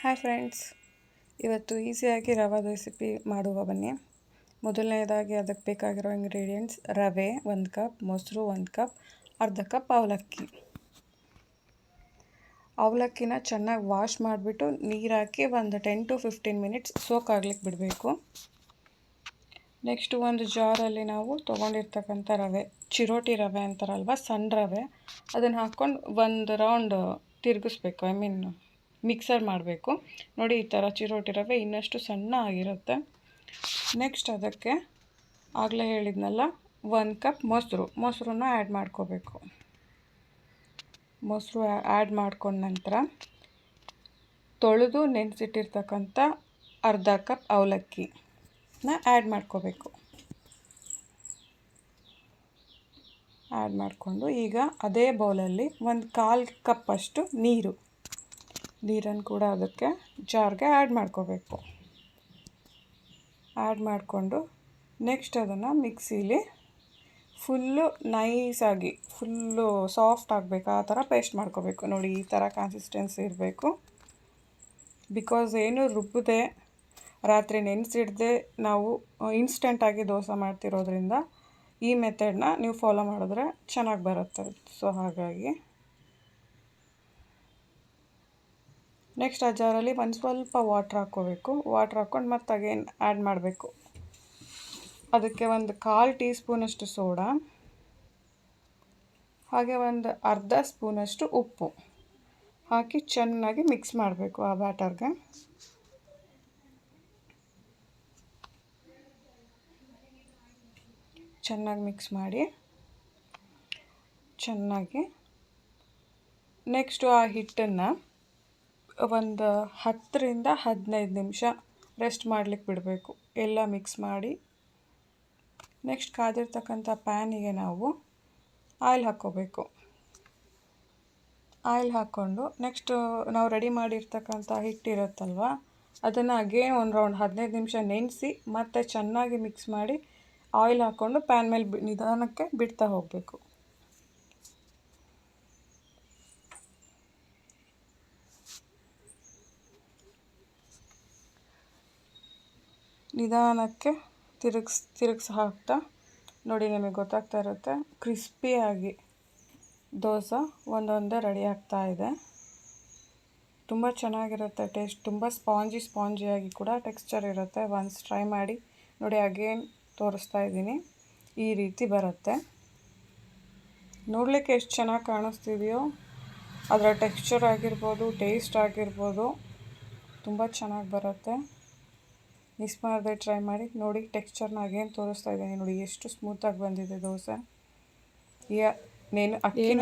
Hi friends, ಇವತ್ತು ಈಸಿಯಾಗಿ ರವೆ ರೆಸಿಪಿ ಮಾಡುವ ಬನ್ನಿ. ಮೊದಲನೇದಾಗಿ ಅದಕ್ಕೆ ಬೇಕಾಗಿರೋ ಇಂಗ್ರೀಡಿಯೆಂಟ್ಸ್: ರವೆ 1 ಕಪ್, ಮೊಸರು 1 ಕಪ್, ಅರ್ಧ ಕಪ್ ಅವಲಕ್ಕಿನ ಚೆನ್ನಾಗಿ ವಾಶ್ ಮಾಡಿಬಿಟ್ಟು ನೀರು ಹಾಕಿ ಒಂದು 10 to 15 ಮಿನಿಟ್ಸ್ ಸೋಕ್ ಆಗ್ಲಿಕ್ಕೆ ಬಿಡಬೇಕು. ನೆಕ್ಸ್ಟು ಒಂದು ಜಾರಲ್ಲಿ ನಾವು ತೊಗೊಂಡಿರ್ತಕ್ಕಂಥ ರವೆ, ಚಿರೋಟಿ ರವೆ ಅಂತಾರಲ್ವ, ಸಣ್ಣ ರವೆ, ಅದನ್ನು ಹಾಕ್ಕೊಂಡು ಒಂದು ರೌಂಡ್ ತಿರುಗಿಸ್ಬೇಕು. ಮಿಕ್ಸರ್ ಮಾಡಬೇಕು. ನೋಡಿ, ಈ ಥರ ಚಿರೋಟಿ ರವೆ ಇನ್ನಷ್ಟು ಸಣ್ಣ ಆಗಿರುತ್ತೆ. ನೆಕ್ಸ್ಟ್ ಅದಕ್ಕೆ ಆಗಲೇ ಹೇಳಿದ್ನಲ್ಲ 1 ಕಪ್ ಮೊಸರನ್ನ ಆ್ಯಡ್ ಮಾಡ್ಕೋಬೇಕು. ಮೊಸರು ಆ್ಯಡ್ ಮಾಡ್ಕೊಂಡ ನಂತರ ತೊಳೆದು ನೆನೆಸಿಟ್ಟಿರ್ತಕ್ಕಂಥ ಅರ್ಧ ಕಪ್ ಅವಲಕ್ಕಿನ ಆ್ಯಡ್ ಮಾಡ್ಕೋಬೇಕು. ಆ್ಯಡ್ ಮಾಡಿಕೊಂಡು ಈಗ ಅದೇ ಬೌಲಲ್ಲಿ 1/4 ಕಪ್ಪಷ್ಟು ನೀರನ್ನು ಕೂಡ ಅದಕ್ಕೆ ಜಾರ್ಗೆ ಆ್ಯಡ್ ಮಾಡ್ಕೋಬೇಕು. ಆ್ಯಡ್ ಮಾಡಿಕೊಂಡು ನೆಕ್ಸ್ಟ್ ಅದನ್ನು ಮಿಕ್ಸಿಲಿ ಫುಲ್ಲು ನೈಸಾಗಿ, ಫುಲ್ಲು ಸಾಫ್ಟ್ ಆಗಬೇಕು, ಆ ಥರ ಪೇಸ್ಟ್ ಮಾಡ್ಕೋಬೇಕು. ನೋಡಿ, ಈ ಥರ ಕನ್ಸಿಸ್ಟೆನ್ಸಿ ಇರಬೇಕು. ಬಿಕಾಸ್ ಏನು ರುಬ್ಬದೆ ರಾತ್ರಿ ನೆನೆಸಿಡದೆ ನಾವು ಇನ್ಸ್ಟೆಂಟಾಗಿ ದೋಸೆ ಮಾಡ್ತಿರೋದ್ರಿಂದ ಈ ಮೆಥಡನ್ನ ನೀವು ಫಾಲೋ ಮಾಡಿದ್ರೆ ಚೆನ್ನಾಗಿ ಬರುತ್ತೆ. ಸೊ ಹಾಗಾಗಿ ನೆಕ್ಸ್ಟ್ ಆ ಜಾರಲ್ಲಿ ಒಂದು ಸ್ವಲ್ಪ ವಾಟ್ರ್ ಹಾಕ್ಕೋಬೇಕು. ವಾಟ್ರ್ ಹಾಕ್ಕೊಂಡು ಮತ್ತೆ ಅಗೇನ್ ಆ್ಯಡ್ ಮಾಡಬೇಕು. ಅದಕ್ಕೆ ಒಂದು 1/4 ಟೀ ಸ್ಪೂನಷ್ಟು ಸೋಡಾ, ಹಾಗೆ ಒಂದು ಅರ್ಧ ಸ್ಪೂನಷ್ಟು ಉಪ್ಪು ಹಾಕಿ ಚೆನ್ನಾಗಿ ಮಿಕ್ಸ್ ಮಾಡಬೇಕು. ಆ ಬ್ಯಾಟರ್ಗೆ ಚೆನ್ನಾಗಿ ಮಿಕ್ಸ್ ಮಾಡಿ ಚೆನ್ನಾಗಿ ನೆಕ್ಸ್ಟು ಆ ಹಿಟ್ಟನ್ನು ಒಂದು 10 ರಿಂದ 15 ನಿಮಿಷ ರೆಸ್ಟ್ ಮಾಡಲಿಕ್ಕೆ ಬಿಡಬೇಕು. ಎಲ್ಲ ಮಿಕ್ಸ್ ಮಾಡಿ ನೆಕ್ಸ್ಟ್ ಕಾದಿರ್ತಕ್ಕಂಥ ಪ್ಯಾನಿಗೆ ನಾವು ಆಯಿಲ್ ಹಾಕ್ಕೋಬೇಕು. ಆಯಿಲ್ ಹಾಕ್ಕೊಂಡು ನೆಕ್ಸ್ಟ್ ನಾವು ರೆಡಿ ಮಾಡಿರ್ತಕ್ಕಂಥ ಹಿಟ್ಟಿರುತ್ತಲ್ವ, ಅದನ್ನು ಅಗೇನ್ ಒಂದು ರೌಂಡ್ 15 ನಿಮಿಷ ನೆನೆಸಿ ಮತ್ತೆ ಚೆನ್ನಾಗಿ ಮಿಕ್ಸ್ ಮಾಡಿ ಆಯಿಲ್ ಹಾಕ್ಕೊಂಡು ಪ್ಯಾನ್ ಮೇಲೆ ನಿಧಾನಕ್ಕೆ ಬಿಡ್ತಾ ಹೋಗಬೇಕು. ನಿಧಾನಕ್ಕೆ ತಿರುಗಿಸಿ ಹಾಕ್ತಾ ನೋಡಿ, ನಿಮಗೆ ಗೊತ್ತಾಗ್ತಾ ಇರುತ್ತೆ ಕ್ರಿಸ್ಪಿಯಾಗಿ ದೋಸೆ ಒಂದೊಂದೇ ರೆಡಿ ಆಗ್ತಾ ಇದೆ. ತುಂಬ ಚೆನ್ನಾಗಿರುತ್ತೆ ಟೇಸ್ಟ್, ತುಂಬ ಸ್ಪಾಂಜಿಯಾಗಿ ಕೂಡ ಟೆಕ್ಸ್ಚರ್ ಇರುತ್ತೆ. ಒನ್ಸ್ ಟ್ರೈ ಮಾಡಿ ನೋಡಿ. ಅಗೇನ್ ತೋರಿಸ್ತಾ ಇದ್ದೀನಿ, ಈ ರೀತಿ ಬರುತ್ತೆ. ನೋಡಲಿಕ್ಕೆ ಎಷ್ಟು ಚೆನ್ನಾಗಿ ಕಾಣಿಸ್ತಿದೆಯೋ, ಅದರ ಟೆಕ್ಸ್ಚರ್ ಆಗಿರ್ಬೋದು, ಟೇಸ್ಟ್ ಆಗಿರ್ಬೋದು ತುಂಬ ಚೆನ್ನಾಗಿ ಬರುತ್ತೆ. ಮಿಸ್ ಮಾಡದೆ ಟ್ರೈ ಮಾಡಿ ನೋಡಿ. ಟೆಕ್ಸ್ಚರ್ನ ಅಗೇನ್ ತೋರಿಸ್ತಾ ಇದ್ದೀನಿ ನೋಡಿ, ಎಷ್ಟು ಸ್ಮೂತಾಗಿ ಬಂದಿದೆ ದೋಸೆ. ಅಕ್ಕಿ